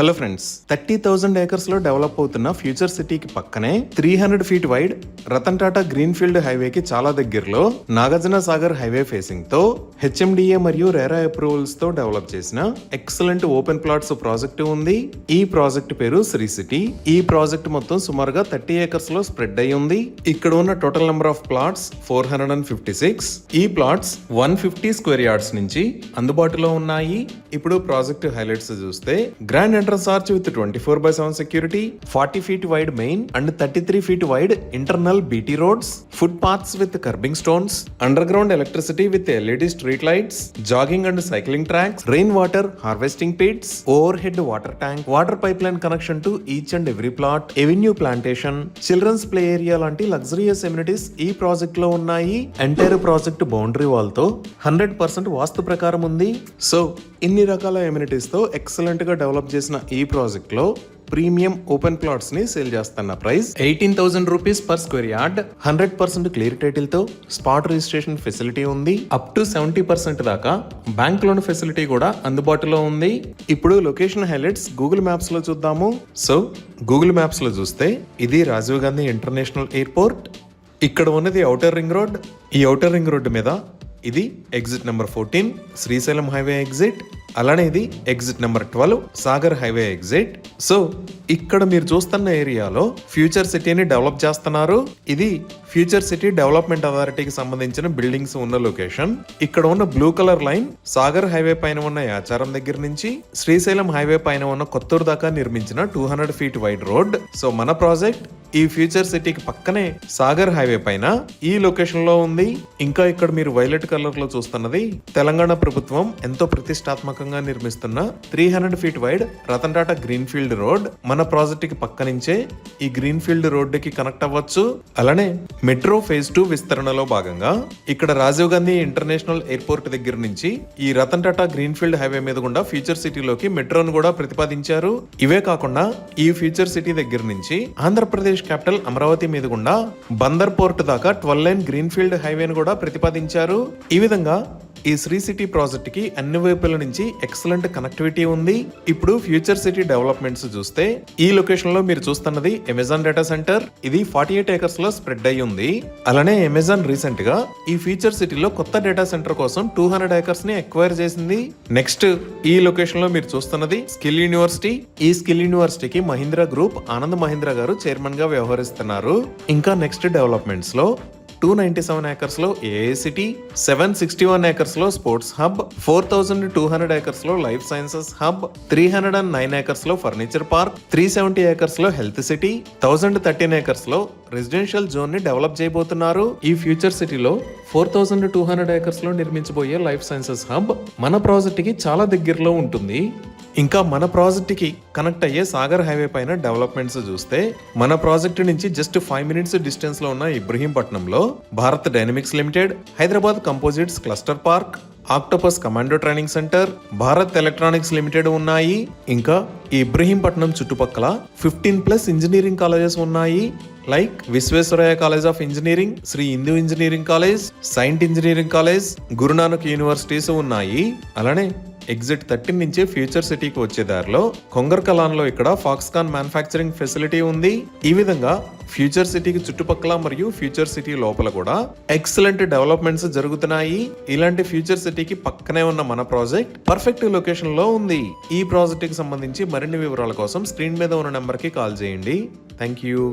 Hello friends, 30,000 acres లో develop అవుతున్న future సిటీకి పక్కనే 300 feet wide Ratan Tata green field హైవేకి చాలా దగ్గరలో నాగార్జున సాగర్ హైవే ఫేసింగ్ తో హెచ్ఎండిఏ మరియు రేరా అప్రూవల్స్ తో డెవలప్ చేసిన ఎక్సలెంట్ ఓపెన్ ప్లాట్స్ ప్రాజెక్ట్ ఉంది. ఈ ప్రాజెక్ట్ పేరు శ్రీ సిటీ. ఈ ప్రాజెక్ట్ మొత్తం సుమారుగా 30 ఏకర్స్ లో స్ప్రెడ్ అయి ఉంది. ఇక్కడ ఉన్న టోటల్ నెంబర్ ఆఫ్ ప్లాట్స్ 456. ఈ ప్లాట్స్ 150 స్క్వేర్ యార్డ్స్ నుంచి అందుబాటులో ఉన్నాయి. ఇప్పుడు ప్రాజెక్ట్ హైలైట్స్ చూస్తే grand entrance arch with 24/7 security, 40 feet wide main and 33 feet wide internal BT roads, footpaths with curbing stones, underground electricity with LED street lights, jogging and cycling tracks, rainwater harvesting pits, overhead water tank, water pipeline connection to each and every plot, avenue plantation, children's play area లాంటి luxurious amenities ఈ project లో ఉన్నాయి. Entire project boundary wall తో 100% వాస్తు ప్రకారం ఉంది. So ఇన్ని రకాల amenities తో ఎక్సలెంట్ గా డెవలప్ చేసిన ఈ ప్రాజెక్ట్ లో ప్రీమియం ఓపెన్ ప్లాట్స్ ని సేల్ చేస్తున్న price 18,000 rupees per square yard. 100% clear title తో స్పాట్ రిజిస్ట్రేషన్ ఫెసిలిటీ ఉంది. అప్ టు 70% దాకా బ్యాంక్ లోన్ ఫెసిలిటీ కూడా అందుబాటులో ఉంది. ఇప్పుడు లొకేషన్ హైలైట్స్ గూగుల్ మ్యాప్స్ లో చూద్దాము. సో గూగుల్ మ్యాప్స్ లో చూస్తే ఇది రాజీవ్ గాంధీ ఇంటర్నేషనల్ ఎయిర్పోర్ట్. ఇక్కడ ఉన్నది ఔటర్ రింగ్ రోడ్. ఈ ఔటర్ రింగ్ రోడ్ మీద ఇది exit number 14 Srisailam highway exit. అలానే ఇది exit number 12 Sagar highway exit. So ఇక్కడ మీరు చూస్తున్న ఏరియాలో ఫ్యూచర్ సిటీని డెవలప్ చేస్తున్నారు. ఇది ఫ్యూచర్ సిటీ డెవలప్మెంట్ అథారిటీకి సంబంధించిన బిల్డింగ్స్ ఉన్న లొకేషన్. ఇక్కడ ఉన్న blue colour line Sagar highway పైన ఉన్న యాచారం దగ్గర నుంచి శ్రీశైలం హైవే పైన ఉన్న కొత్తూరు దాకా నిర్మించిన 200 feet వైడ్ రోడ్. సో మన ప్రాజెక్ట్ ఈ ఫ్యూచర్ సిటీకి పక్కనే సాగర్ హైవే పైన ఈ లొకేషన్ లో ఉంది. ఇంకా ఇక్కడ మీరు వైలెట్ కలర్ లో చూస్తున్నది తెలంగాణ ప్రభుత్వం ఎంతో ప్రతిష్టాత్మకంగా నిర్మిస్తున్న 300 feet wide Ratan Tata green field road. మన ప్రాజెక్ట్ కి పక్క నుంచే ఈ గ్రీన్ ఫీల్డ్ రోడ్ కి కనెక్ట్ అవ్వచ్చు. అలానే మెట్రో ఫేజ్ 2 విస్తరణలో భాగంగా ఇక్కడ రాజీవ్ గాంధీ ఇంటర్నేషనల్ ఎయిర్పోర్ట్ దగ్గర నుంచి ఈ Ratan Tata green field highway మీద గుండా ఫ్యూచర్ సిటీలోకి మెట్రోను కూడా ప్రతిపాదించారు. ఇవే కాకుండా ఈ ఫ్యూచర్ సిటీ దగ్గర నుంచి ఆంధ్రప్రదేశ్ క్యాపిటల్ అమరావతి మీద గుండా బందర్ పోర్ట్ దాకా 12 lane గ్రీన్ ఫీల్డ్ హైవేను కూడా ప్రతిపాదించారు. ఈ విధంగా ఈ శ్రీ సిటీ ప్రాజెక్ట్ కి అన్ని వైపుల నుంచి ఎక్సలెంట్ కనెక్టివిటీ ఉంది. ఇప్పుడు ఫ్యూచర్ సిటీ డెవలప్మెంట్స్ చూస్తే ఈ లొకేషన్ లో మీరు చూస్తున్నది అమెజాన్ డేటా సెంటర్. ఇది 48 acres లో స్ప్రెడ్ అయి ఉంది. అలానే అమెజాన్ రీసెంట్ గా ఈ ఫ్యూచర్ సిటీలో కొత్త డేటా సెంటర్ కోసం 200 acres ని ఎక్వైర్ చేసింది. నెక్స్ట్ ఈ లొకేషన్ లో మీరు చూస్తున్నది స్కిల్ యూనివర్సిటీ. ఈ స్కిల్ యూనివర్సిటీకి మహీంద్రా గ్రూప్ ఆనంద్ మహీంద్రా గారు చైర్మన్ గా వ్యవహరిస్తున్నారు. ఇంకా నెక్స్ట్ డెవలప్మెంట్స్ లో 297 acres లో ఏఐ సిటీ, 761 acres లో స్పోర్ట్స్ హబ్, 4,200 acres లో లైఫ్ సైన్సెస్ హబ్, 309 acres లో ఫర్నిచర్ పార్క్, 370 acres లో హెల్త్ సిటీ, 1,013 acres లో రెసిడెన్షియల్ జోన్ ని డెవలప్ చేయబోతున్నారు. ఈ ఫ్యూచర్ సిటీలో 4,200 acres లో నిర్మించబోయే లైఫ్ సైన్సెస్ హబ్ మన ప్రాజెక్ట్ కి చాలా దగ్గరలో ఉంటుంది. ఇంకా మన ప్రాజెక్ట్ కి కనెక్ట్ అయ్యే సాగర్ హైవే పైన డెవలప్మెంట్స్ చూస్తే మన ప్రాజెక్ట్ నుంచి జస్ట్ 5 minutes డిస్టెన్స్ లో ఉన్న ఇబ్రహీంపట్నంలో Bharat dynamics limited, Hyderabad composites cluster park, octopus commando training centre, Bharat electronics limited ఉన్నాయి. ఇంకా ఈ ఇబ్రహీంపట్నం చుట్టుపక్కల 15+ ఇంజనీరింగ్ కాలేజెస్ ఉన్నాయి. Like Visvesvaraya college of engineering, Sri Hindu engineering college, saint engineering college, Guru Nanak universities ఉన్నాయి. అలానే ఎగ్జిట్ 13 నుంచి ఫ్యూచర్ సిటీకి వచ్చే దారిలో కొంగర్కలాన్ లో ఇక్కడ ఫాక్స్కాన్ మ్యానుఫ్యాక్చరింగ్ ఫెసిలిటీ ఉంది. ఈ విధంగా ఫ్యూచర్ సిటీకి చుట్టుపక్కల మరియు ఫ్యూచర్ సిటీ లోపల కూడా ఎక్సలెంట్ డెవలప్మెంట్స్ జరుగుతున్నాయి. ఇలాంటి ఫ్యూచర్ సిటీకి పక్కనే ఉన్న మన ప్రాజెక్ట్ పర్ఫెక్ట్ లొకేషన్ లో ఉంది. ఈ ప్రాజెక్ట్ కి సంబంధించి మరిన్ని వివరాల కోసం స్క్రీన్ మీద ఉన్న నెంబర్ కి కాల్ చేయండి. Thank you.